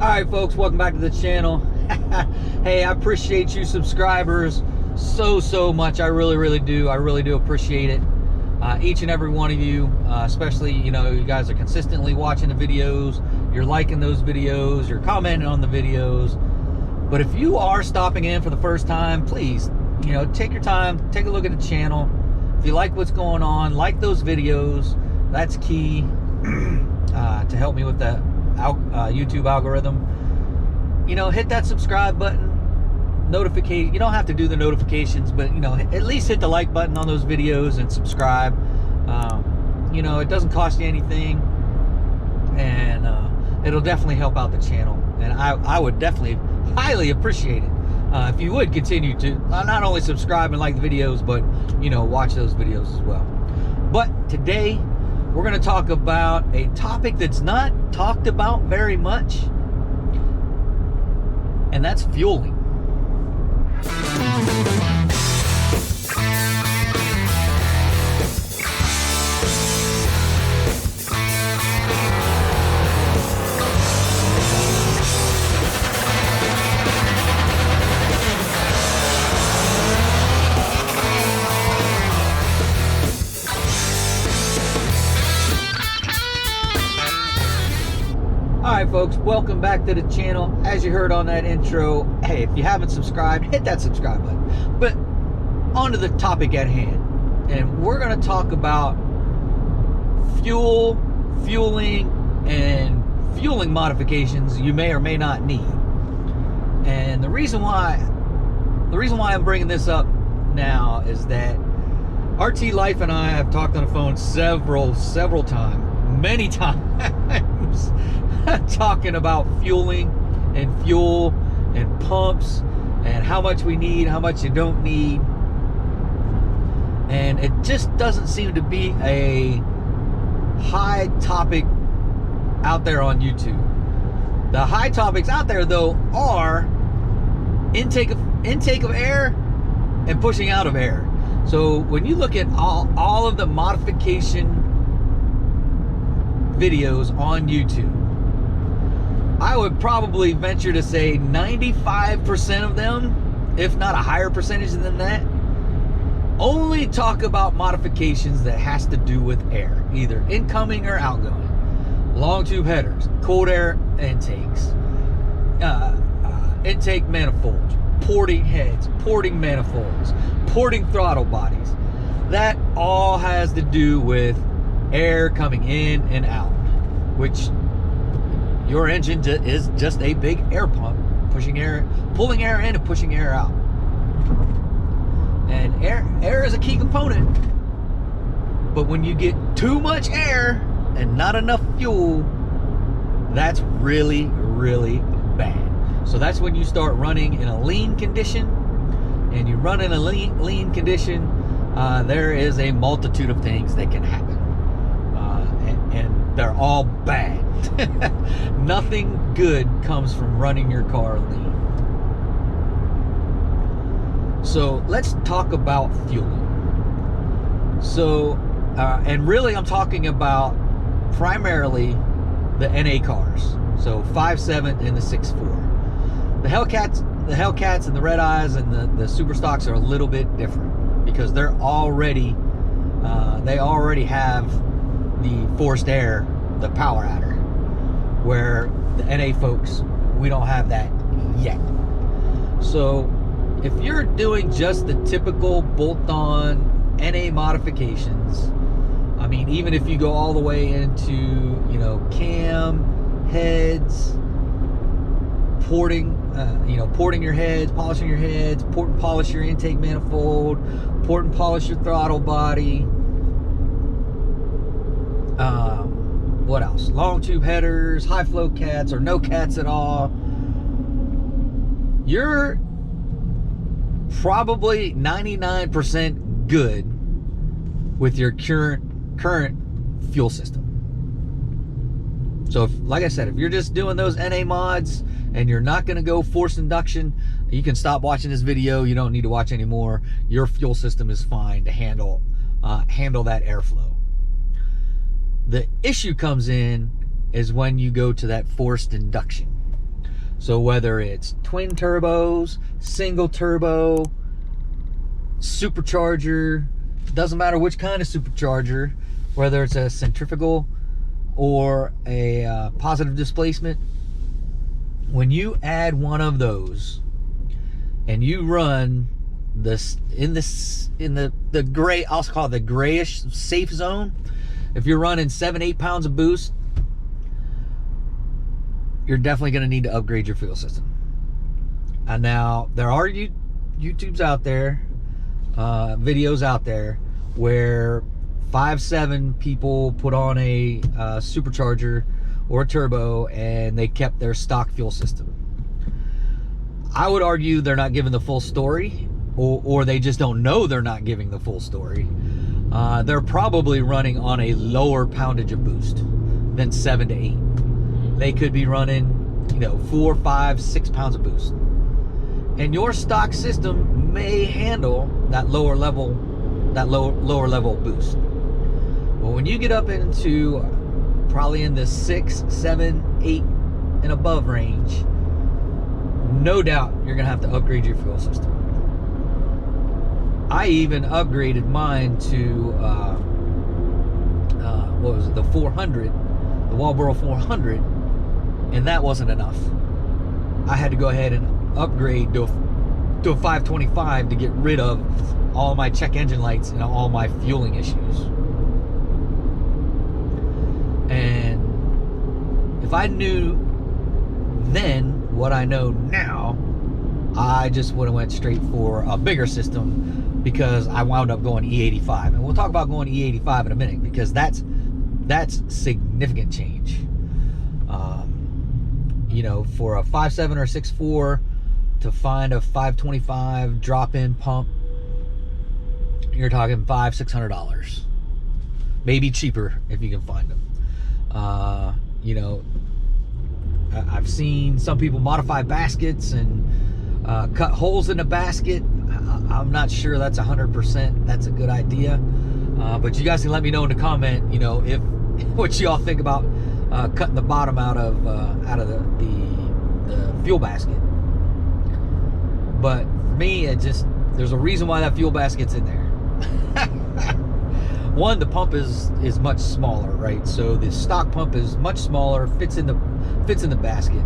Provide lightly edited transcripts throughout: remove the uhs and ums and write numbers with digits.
Alright folks, welcome back to the channel. Hey, I appreciate you subscribers so much. I really do. I really do appreciate it. Each and every one of you, especially, you guys are consistently watching the videos, you're liking those videos, you're commenting on the videos. But if you are stopping in for the first time, please, take your time, take a look at the channel. If you like what's going on, like those videos, that's key to help me with the YouTube algorithm. Hit that subscribe button, notification. You don't have to do the notifications, but at least hit the like button on those videos and subscribe. It doesn't cost you anything, and it'll definitely help out the channel, and I would definitely highly appreciate it if you would continue to not only subscribe and like the videos, but watch those videos as well. But today we're going to talk about a topic that's not talked about very much, and that's fueling. Alright folks, welcome back to the channel. As you heard on that intro, hey, if you haven't subscribed, hit that subscribe button. But on to the topic at hand. And we're going to talk about fueling, and fueling modifications you may or may not need. And the reason why I'm bringing this up now is that RT Life and I have talked on the phone several times, many times, talking about fueling and fuel and pumps and how much we need, how much you don't need. And it just doesn't seem to be a high topic out there on YouTube. The high topics out there though are intake of air and pushing out of air. So when you look at all of the modification videos on YouTube, I would probably venture to say 95% of them, if not a higher percentage than that, only talk about modifications that has to do with air, either incoming or outgoing. Long tube headers, cold air intakes, intake manifolds, porting heads, porting manifolds, porting throttle bodies. That all has to do with air coming in and out, which your engine is just a big air pump, pushing air, pulling air in and pushing air out. And air is a key component. But when you get too much air and not enough fuel, that's really bad. So that's when you start running in a lean condition. And you run in a lean condition, there is a multitude of things that can happen. And they're all bad. Nothing good comes from running your car lean. So let's talk about fueling. So, and really I'm talking about primarily the NA cars. So 5.7 and the 6.4. The Hellcats and the Red Eyes and the Super Stocks are a little bit different because they're already, they already have the forced air, the power adder, where the NA folks, we don't have that yet. So if you're doing just the typical bolt-on NA modifications, I mean, even if you go all the way into, cam, heads, porting, porting your heads, polishing your heads, port and polish your intake manifold, port and polish your throttle body. What else? Long tube headers, high flow cats, or no cats at all. You're probably 99% good with your current fuel system. So, like I said, if you're just doing those NA mods and you're not going to go forced induction, you can stop watching this video. You don't need to watch anymore. Your fuel system is fine to handle that airflow. The issue comes in is when you go to that forced induction. So whether it's twin turbos, single turbo, supercharger, doesn't matter which kind of supercharger, whether it's a centrifugal or a positive displacement, when you add one of those and you run this in the gray, I'll call it the grayish safe zone, if you're running 7-8 pounds of boost, you're definitely going to need to upgrade your fuel system. And now there are YouTubes out there, videos out there where 5.7 people put on a supercharger or a turbo and they kept their stock fuel system. I would argue they're not giving the full story, or they just don't know they're not giving the full story. They're probably running on a lower poundage of boost than 7 to 8. They could be running, you know, 4, 5, 6 pounds of boost. And your stock system may handle that lower level boost. But when you get up into probably in the 6, 7, 8 and above range, no doubt you're gonna have to upgrade your fuel system. I even upgraded mine to what was it, the 400, the Marlboro 400, and that wasn't enough. I had to go ahead and upgrade to a 525 to get rid of all my check engine lights and all my fueling issues. And if I knew then what I know now, I just would have went straight for a bigger system, because I wound up going E85. And we'll talk about going E85 in a minute, because that's significant change. You know, for a 5.7 or 6.4 to find a 525 drop-in pump, you're talking $500-$600, maybe cheaper if you can find them. You know, I've seen some people modify baskets and cut holes in the basket. I'm not sure that's 100% that's a good idea, but you guys can let me know in the comment, you know, if what you all think about cutting the bottom out of the fuel basket. But for me, there's a reason why that fuel basket's in there. One, the pump is much smaller, right? So the stock pump is much smaller, fits in the basket.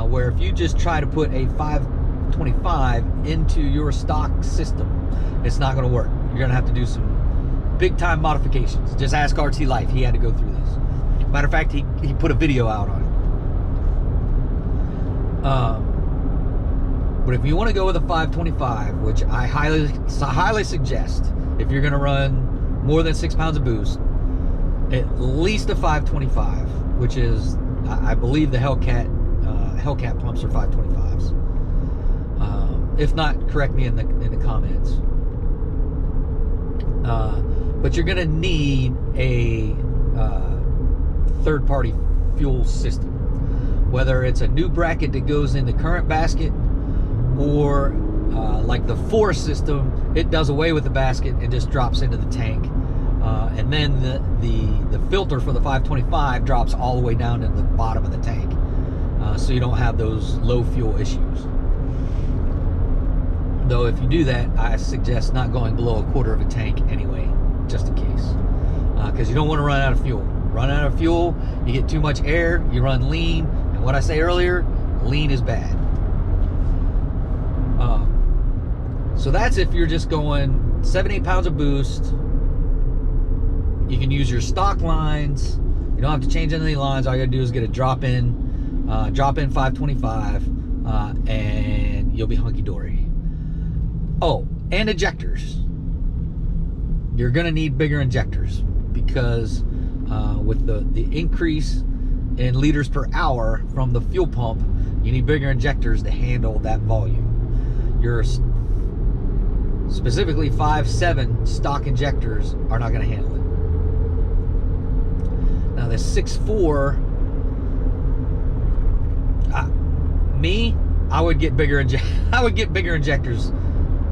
Where if you just try to put a 525 into your stock system, it's not going to work. You're going to have to do some big time modifications. Just ask RT Life; he had to go through this. Matter of fact, he put a video out on it. But if you want to go with a 525, which I highly suggest, if you're going to run more than 6 pounds of boost, at least a 525, which is, I believe the Hellcat pumps are 525s. If not, correct me in the comments. But you're going to need a third-party fuel system, whether it's a new bracket that goes in the current basket, or like the Fore system, it does away with the basket and just drops into the tank, and then the filter for the 525 drops all the way down to the bottom of the tank, so you don't have those low fuel issues. Though if you do that, I suggest not going below 1/4 of a tank anyway, just in case, because you don't want to run out of fuel. Run out of fuel, you get too much air, you run lean, and what I say earlier, lean is bad. So that's if you're just going 7-8 pounds of boost. You can use your stock lines. You don't have to change any lines. All you gotta do is get a drop-in 525, and you'll be hunky-dory. Oh, and injectors. You're gonna need bigger injectors, because with the increase in liters per hour from the fuel pump, you need bigger injectors to handle that volume. Your specifically 5.7 stock injectors are not going to handle it. Now the 6.4, I would get bigger injectors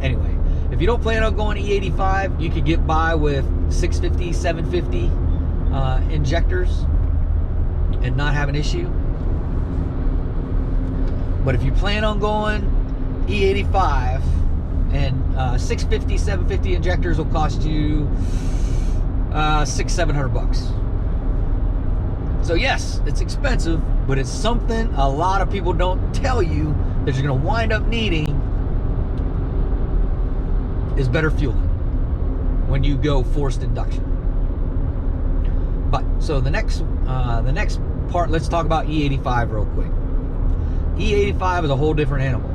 anyway. If you don't plan on going E85, you could get by with 650, 750 injectors and not have an issue. But if you plan on going E85, and 650, 750 injectors will cost you $600-700. So yes, it's expensive, but it's something a lot of people don't tell you that you're going to wind up needing is better fueling when you go forced induction. But so the next part, let's talk about E85 real quick. E85 is a whole different animal.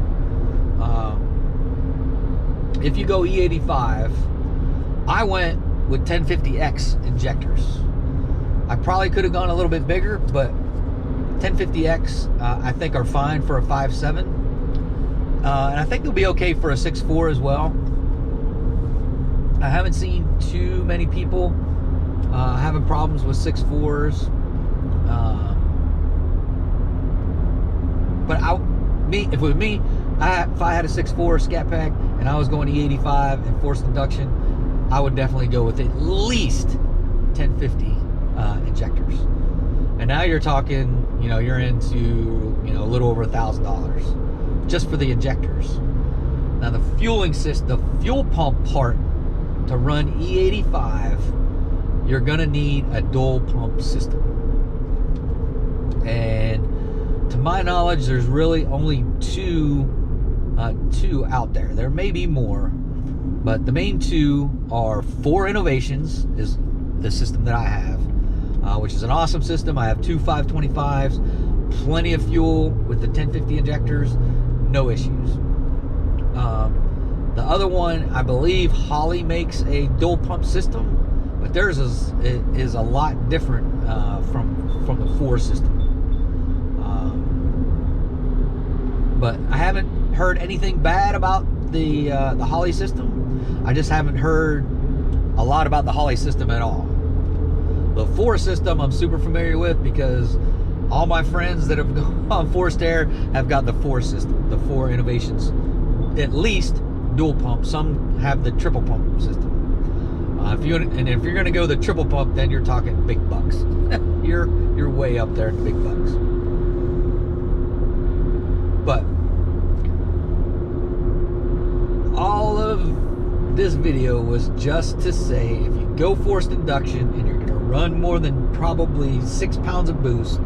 If you go E85, I went with 1050X injectors. I probably could have gone a little bit bigger, but 1050X I think are fine for a 5.7, and I think they'll be okay for a 6.4 as well. I haven't seen too many people having problems with 6.4s, but if it was me, if I had a 6.4 Scat Pack and I was going to E85 and forced induction, I would definitely go with at least 1050 injectors. And now you're talking, you know, you're into, you know, a little over $1,000 just for the injectors. Now the fueling system, the fuel pump part to run E85, you're gonna need a dual pump system. And to my knowledge, there's really only two out there. There may be more, but the main two are Fore Innovations is the system that I have, which is an awesome system. I have two 525s, plenty of fuel with the 1050 injectors, no issues. The other one, I believe Holley makes a dual pump system, but theirs is a lot different from the Fore system. But I haven't heard anything bad about the Holley system. I just haven't heard a lot about the Holley system at all. The Fore system I'm super familiar with because all my friends that have gone forced air have got the Fore system, the Fore Innovations, at least dual pump. Some have the triple pump system. If you're going to go the triple pump, then you're talking big bucks. you're way up there in big bucks. But all of this video was just to say, if you go forced induction and you're going to run more than probably 6 pounds of boost,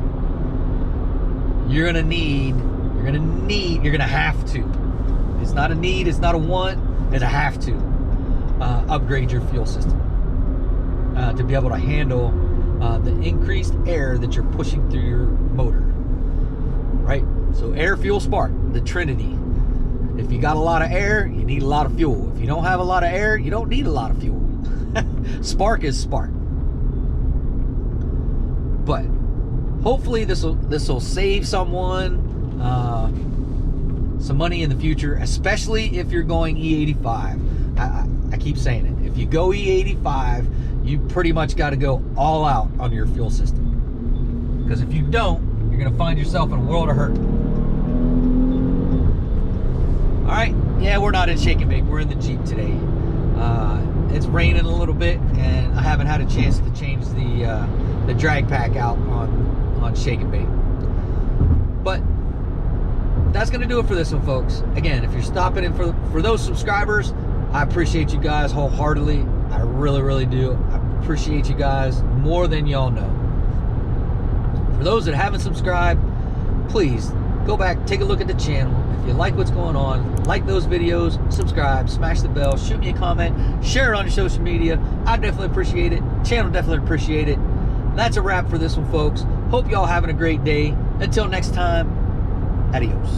you're going to have to. It's not a need, it's not a want, it's a have to upgrade your fuel system to be able to handle the increased air that you're pushing through your motor, right? So air, fuel, spark, the Trinity. If you got a lot of air, you need a lot of fuel. If you don't have a lot of air, you don't need a lot of fuel. Spark is spark. But hopefully this will save someone some money in the future, especially if you're going E85. I keep saying it. If you go E85, you pretty much got to go all out on your fuel system. Because if you don't, you're going to find yourself in a world of hurt. All right, yeah, we're not in Shake and Bake. We're in the Jeep today. It's raining a little bit, and I haven't had a chance to change the drag pack out on Shake and Bake. But that's going to do it for this one, folks. Again, if you're stopping in for those subscribers, I appreciate you guys wholeheartedly. I really, really do. I appreciate you guys more than y'all know. For those that haven't subscribed, please go back, take a look at the channel. If you like what's going on, like those videos, subscribe, smash the bell, shoot me a comment, share it on your social media. I definitely appreciate it. Channel definitely appreciate it. That's a wrap for this one, folks. Hope y'all having a great day. Until next time, adios.